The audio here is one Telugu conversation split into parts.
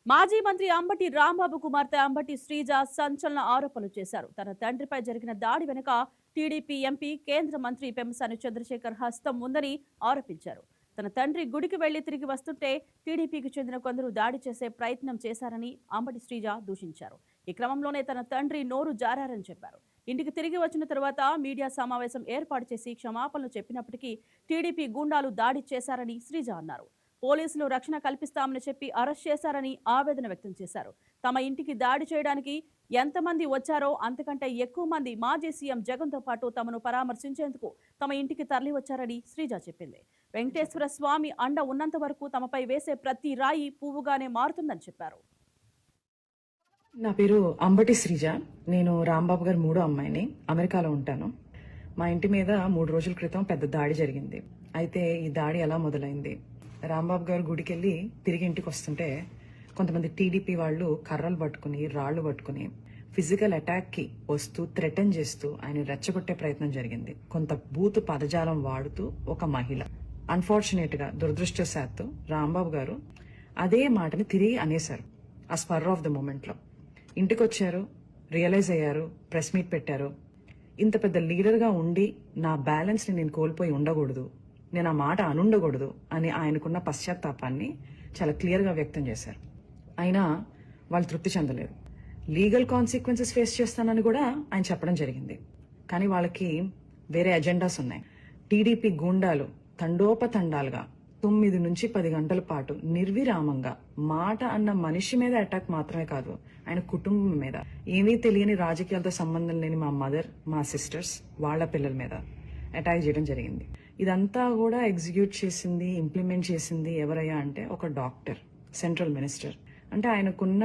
మాజీ మంత్రి అంబటి రాంబాబు కుమార్తె అంబటి శ్రీజ సంచలన ఆరోపణలు చేశారు. తన తండ్రిపై జరిగిన దాడి వెనుక టీడీపీ ఎంపీ కేంద్ర మంత్రి పెమ్మసాని చంద్రశేఖర్ హస్తం ఉందని ఆరోపించారు. తన తండ్రి గుడికి వెళ్లి తిరిగి వస్తుంటే టీడీపీకి చెందిన కొందరు దాడి చేసే ప్రయత్నం చేశారని అంబటి శ్రీజ దూషించారు. ఈ క్రమంలోనే తన తండ్రి నోరు జారారని చెప్పారు. ఇంటికి తిరిగి వచ్చిన తర్వాత మీడియా సమావేశం ఏర్పాటు చేసి క్షమాపణలు చెప్పినప్పటికీ టీడీపీ గూండాలు దాడి చేశారని శ్రీజ అన్నారు. పోలీసులు రక్షణ కల్పిస్తామని చెప్పి అరెస్ట్ చేశారని ఆవేదన వ్యక్తం చేశారు. తమ ఇంటికి దాడి చేయడానికి ఎంతమంది వచ్చారో అంతకంటే ఎక్కువ మంది మాజీ సీఎం జగన్తో పాటు తమను పరామర్శించేందుకు తమ ఇంటికి తరలి వచ్చారని శ్రీజ చెప్పింది. వెంకటేశ్వర స్వామి అండ ఉన్నంత వరకు తమపై వేసే ప్రతి రాయి పువ్వుగానే మారుతుందని చెప్పారు. నా పేరు అంబటి శ్రీజ. నేను రాంబాబు గారు మూడో అమ్మాయిని. అమెరికాలో ఉంటాను. మా ఇంటి మీద 3 రోజుల క్రితం పెద్ద దాడి జరిగింది. అయితే ఈ దాడి ఎలా మొదలైంది? రాంబాబు గారు గుడికి వెళ్ళి తిరిగి ఇంటికి వస్తుంటే కొంతమంది టీడీపీ వాళ్ళు కర్రలు పట్టుకుని రాళ్లు పట్టుకుని ఫిజికల్ అటాక్ కి వస్తూ థ్రెటన్ చేస్తూ ఆయన రెచ్చగొట్టే ప్రయత్నం జరిగింది. కొంత బూతు పదజాలం వాడుతూ ఒక మహిళ. అన్ఫార్చునేట్ గా దురదృష్టవశాత్తు రాంబాబు గారు అదే మాటని తిరిగి అనేశారు. ఆ స్పర్ ఆఫ్ ద మూమెంట్ లో ఇంటికి వచ్చారు, రియలైజ్ అయ్యారు, ప్రెస్ మీట్ పెట్టారు. ఇంత పెద్ద లీడర్ గా ఉండి నా బ్యాలెన్స్ ని నేను కోల్పోయి ఉండకూడదు, నేను ఆ మాట అనుండకూడదు అని ఆయనకున్న పశ్చాత్తాపాన్ని చాలా క్లియర్ గా వ్యక్తం చేశారు. అయినా వాళ్ళు తృప్తి చెందలేదు. లీగల్ కాన్సిక్వెన్సెస్ ఫేస్ చేస్తానని కూడా ఆయన చెప్పడం జరిగింది. కానీ వాళ్ళకి వేరే అజెండాస్ ఉన్నాయి. టీడీపీ గూండాలు తండోపతండాలుగా 9 నుంచి 10 గంటల పాటు నిర్విరామంగా మాట అన్న మనిషి మీద అటాక్ మాత్రమే కాదు, ఆయన కుటుంబం మీద, ఏమీ తెలియని రాజకీయాలతో సంబంధం లేని మా మదర్, మా సిస్టర్స్, వాళ్ళ పిల్లల మీద అటాక్ చేయడం జరిగింది. ఇదంతా కూడా ఎగ్జిక్యూట్ చేసింది, ఇంప్లిమెంట్ చేసింది ఎవరయ్యా అంటే ఒక డాక్టర్, సెంట్రల్ మినిస్టర్. అంటే ఆయనకున్న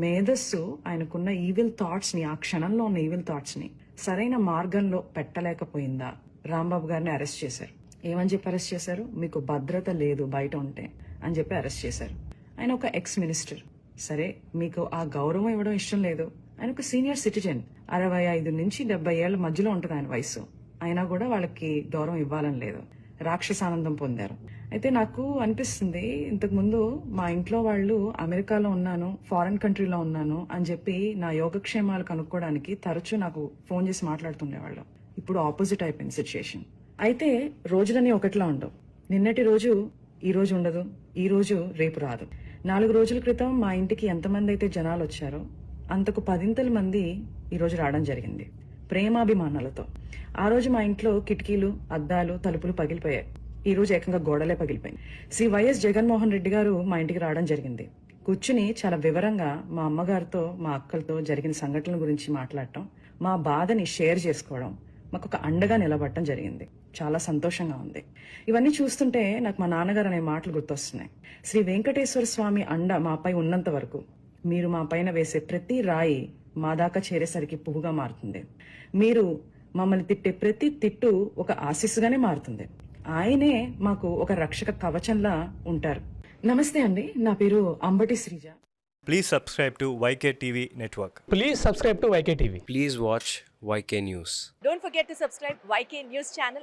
మేధస్సు, ఆయనకున్న ఈవిల్ థాట్స్ ని, ఆ క్షణంలో ఉన్న ఈవిల్ థాట్స్ ని సరైన మార్గంలో పెట్టలేకపోయిందా? రాంబాబు గారిని అరెస్ట్ చేశారు. ఏమని చెప్పి అరెస్ట్ చేశారు? మీకు భద్రత లేదు బయట ఉంటే అని చెప్పి అరెస్ట్ చేశారు. ఆయన ఒక ఎక్స్ మినిస్టర్. సరే, మీకు ఆ గౌరవం ఇవ్వడం ఇష్టం లేదు. ఆయన ఒక సీనియర్ సిటిజన్, 65 నుంచి 70 ఏళ్ల మధ్యలో ఉంటుంది ఆయన వయసు. అయినా కూడా వాళ్ళకి గౌరవం ఇవ్వాలని లేదు. రాక్షసానందం పొందారు. అయితే నాకు అనిపిస్తుంది, ఇంతకు ముందు మా ఇంట్లో వాళ్ళు అమెరికాలో ఉన్నాను, ఫారెన్ కంట్రీలో ఉన్నాను అని చెప్పి నా యోగక్షేమాలు కనుక్కోవడానికి తరచూ నాకు ఫోన్ చేసి మాట్లాడుతుండేవాళ్ళు. ఇప్పుడు ఆపోజిట్ అయిపోయింది సిచ్యుయేషన్. అయితే రోజులని ఒకటిలా ఉండవు. నిన్నటి రోజు ఈ రోజు ఉండదు, ఈ రోజు రేపు రాదు. 4 రోజుల క్రితం మా ఇంటికి ఎంతమంది అయితే జనాలు వచ్చారో అంతకు 10 మంది ఈ రోజు రావడం జరిగింది, ప్రేమాభిమానాలతో. ఆ రోజు మా ఇంట్లో కిటికీలు, అద్దాలు, తలుపులు పగిలిపోయాయి. ఈ రోజు ఏకంగా గోడలే పగిలిపోయాయి. శ్రీ వైఎస్ జగన్మోహన్ రెడ్డి గారు మా ఇంటికి రావడం జరిగింది. కూర్చుని చాలా వివరంగా మా అమ్మగారితో, మా అక్కలతో జరిగిన సంఘటనల గురించి మాట్లాడటం, మా బాధని షేర్ చేసుకోవడం, మాకు ఒక అండగా నిలబడటం జరిగింది. చాలా సంతోషంగా ఉంది. ఇవన్నీ చూస్తుంటే నాకు మా నాన్నగారు అనే మాటలు గుర్తొస్తున్నాయి. శ్రీ వెంకటేశ్వర స్వామి అండ మాపై ఉన్నంత వరకు మీరు మా పైన వేసే ప్రతి రాయి మా దాకా చేరేసరికి పువ్వుగా మారుతుంది. మీరు మమ్మల్ని తిట్టే ప్రతి తిట్టు ఒక ఆశీస్సుగానే మారుతుంది. ఆయనే మాకు ఒక రక్షక కవచంలా ఉంటారు. నమస్తే అండి, నా పేరు Ambati Sreeja. Please subscribe to YK TV Network. Please subscribe to YK TV. Please watch YK News. Don't forget to subscribe YK News channel